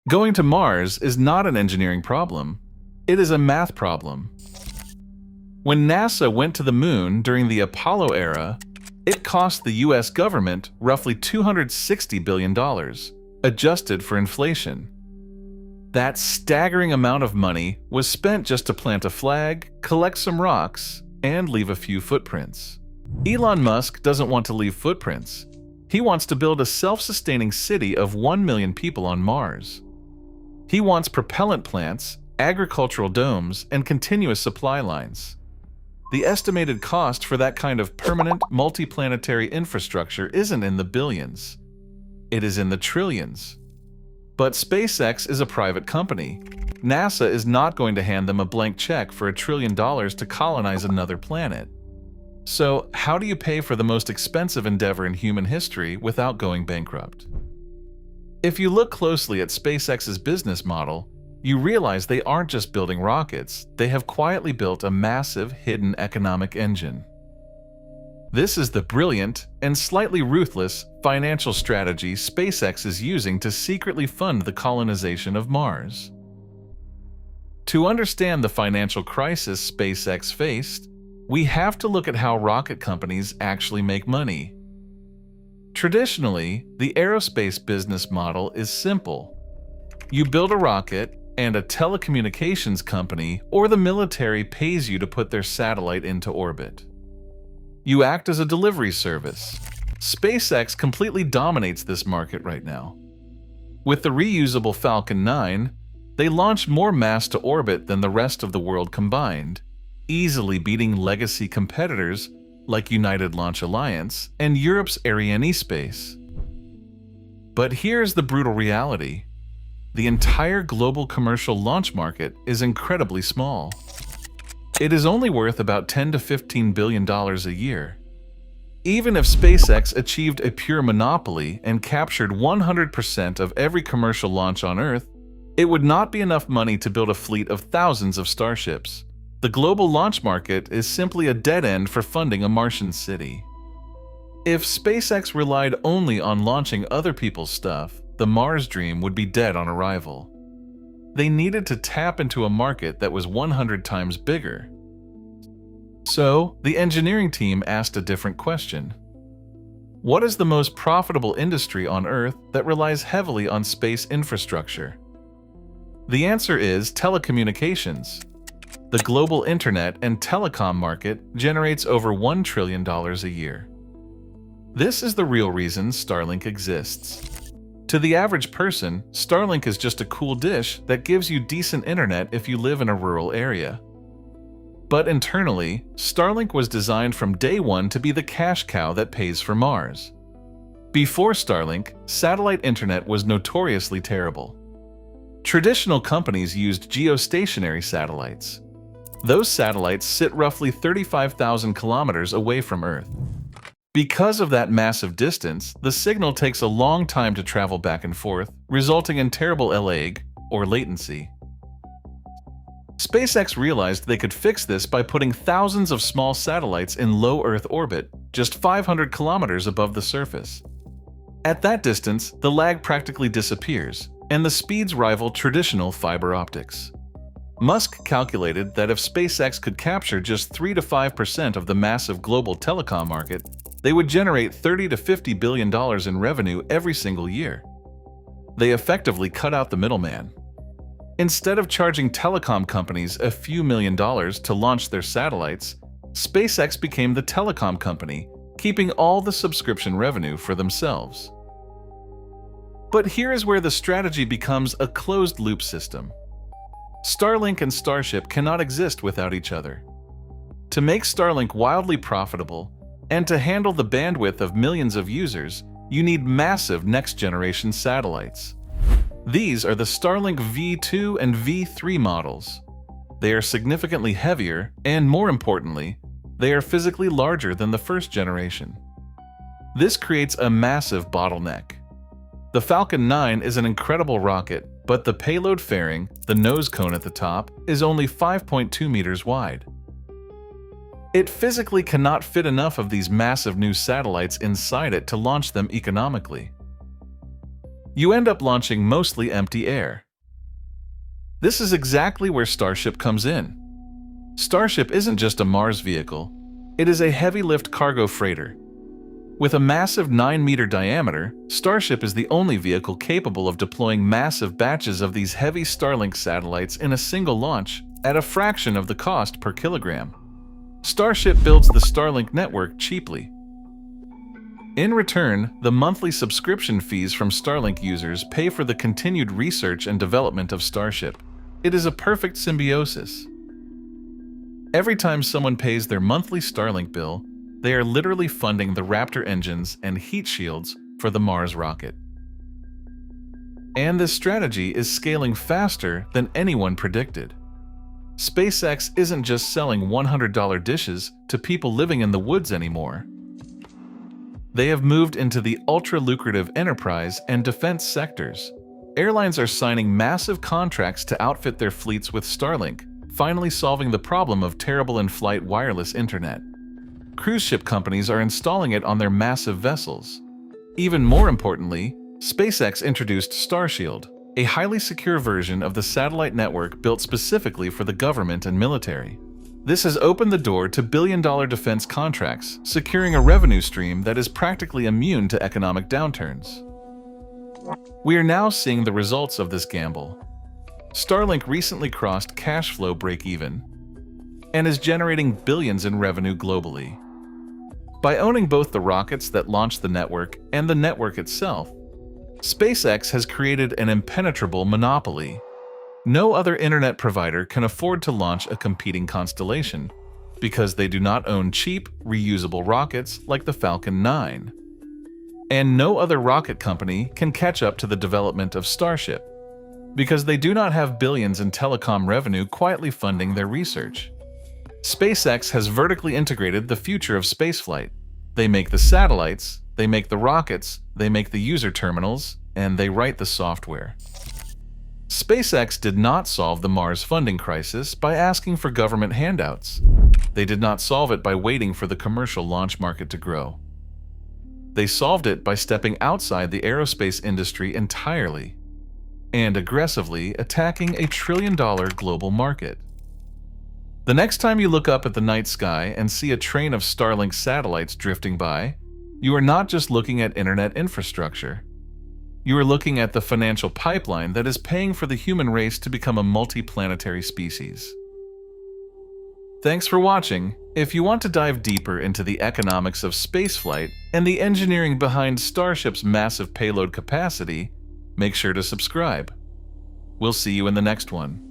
Going to Mars is not an engineering problem. It is a math problem. When NASA went to the moon during the Apollo era, it cost the US government roughly $260 billion, adjusted for inflation. That staggering amount of money was spent just to plant a flag, collect some rocks, and leave a few footprints. Elon Musk doesn't want to leave footprints. He wants to build a self-sustaining city of 1 million people on Mars. He wants propellant plants, agricultural domes, and continuous supply lines. The estimated cost for that kind of permanent, multi-planetary infrastructure isn't in the billions. It is in the trillions. But SpaceX is a private company. NASA is not going to hand them a blank check for $1 trillion to colonize another planet. So, how do you pay for the most expensive endeavor in human history without going bankrupt? If you look closely at SpaceX's business model, you realize they aren't just building rockets, they have quietly built a massive, hidden economic engine. This is the brilliant and slightly ruthless financial strategy SpaceX is using to secretly fund the colonization of Mars. To understand the financial crisis SpaceX faced, we have to look at how rocket companies actually make money. Traditionally, the aerospace business model is simple. You build a rocket, and a telecommunications company or the military pays you to put their satellite into orbit. You act as a delivery service. SpaceX completely dominates this market right now. With the reusable Falcon 9, they launched more mass to orbit than the rest of the world combined, easily beating legacy competitors like United Launch Alliance and Europe's Aerospace. But here's the brutal reality. The entire global commercial launch market is incredibly small. It is only worth about $10 to $15 billion a year. Even if SpaceX achieved a pure monopoly and captured 100% of every commercial launch on Earth, it would not be enough money to build a fleet of thousands of starships. The global launch market is simply a dead end for funding a Martian city. If SpaceX relied only on launching other people's stuff, the Mars dream would be dead on arrival. They needed to tap into a market that was 100 times bigger. So, the engineering team asked a different question. What is the most profitable industry on Earth that relies heavily on space infrastructure? The answer is telecommunications. The global internet and telecom market generates over $1 trillion a year. This is the real reason Starlink exists. To the average person, Starlink is just a cool dish that gives you decent internet if you live in a rural area. But internally, Starlink was designed from day one to be the cash cow that pays for Mars. Before Starlink, satellite internet was notoriously terrible. Traditional companies used geostationary satellites. Those satellites sit roughly 35,000 kilometers away from Earth. Because of that massive distance, the signal takes a long time to travel back and forth, resulting in terrible lag, or latency. SpaceX realized they could fix this by putting thousands of small satellites in low Earth orbit, just 500 kilometers above the surface. At that distance, the lag practically disappears, and the speeds rival traditional fiber optics. Musk calculated that if SpaceX could capture just 3 to 5% of the massive global telecom market, they would generate $30 to $50 billion in revenue every single year. They effectively cut out the middleman. Instead of charging telecom companies a few $1,000,000 to launch their satellites, SpaceX became the telecom company, keeping all the subscription revenue for themselves. But here is where the strategy becomes a closed-loop system. Starlink and Starship cannot exist without each other. To make Starlink wildly profitable, and to handle the bandwidth of millions of users, you need massive next-generation satellites. These are the Starlink V2 and V3 models. They are significantly heavier, and more importantly, they are physically larger than the first generation. This creates a massive bottleneck. The Falcon 9 is an incredible rocket, but the payload fairing, the nose cone at the top, is only 5.2 meters wide. It physically cannot fit enough of these massive new satellites inside it to launch them economically. you end up launching mostly empty air. This is exactly where Starship comes in. Starship isn't just a Mars vehicle, it is a heavy-lift cargo freighter. With a massive 9-meter diameter, Starship is the only vehicle capable of deploying massive batches of these heavy Starlink satellites in a single launch at a fraction of the cost per kilogram. Starship builds the Starlink network cheaply. In return, the monthly subscription fees from Starlink users pay for the continued research and development of Starship. It is a perfect symbiosis. Every time someone pays their monthly Starlink bill, they are literally funding the Raptor engines and heat shields for the Mars rocket. And this strategy is scaling faster than anyone predicted. SpaceX isn't just selling $100 dishes to people living in the woods anymore. They have moved into the ultra-lucrative enterprise and defense sectors. Airlines are signing massive contracts to outfit their fleets with Starlink, finally solving the problem of terrible in-flight wireless internet. Cruise ship companies are installing it on their massive vessels. Even more importantly, SpaceX introduced Starshield, a highly secure version of the satellite network built specifically for the government and military. This has opened the door to billion-dollar defense contracts, securing a revenue stream that is practically immune to economic downturns. We are now seeing the results of this gamble. Starlink recently crossed cash flow break-even and is generating billions in revenue globally. By owning both the rockets that launch the network and the network itself, SpaceX has created an impenetrable monopoly. No other internet provider can afford to launch a competing constellation because they do not own cheap, reusable rockets like the Falcon 9. And no other rocket company can catch up to the development of Starship because they do not have billions in telecom revenue quietly funding their research. SpaceX has vertically integrated the future of spaceflight. They make the satellites, they make the rockets, they make the user terminals, and they write the software. SpaceX did not solve the Mars funding crisis by asking for government handouts. They did not solve it by waiting for the commercial launch market to grow. They solved it by stepping outside the aerospace industry entirely and aggressively attacking a trillion-dollar global market. The next time you look up at the night sky and see a train of Starlink satellites drifting by, you are not just looking at internet infrastructure. You are looking at the financial pipeline that is paying for the human race to become a multi-planetary species. Thanks for watching. If you want to dive deeper into the economics of spaceflight and the engineering behind Starship's massive payload capacity, make sure to subscribe. We'll see you in the next one.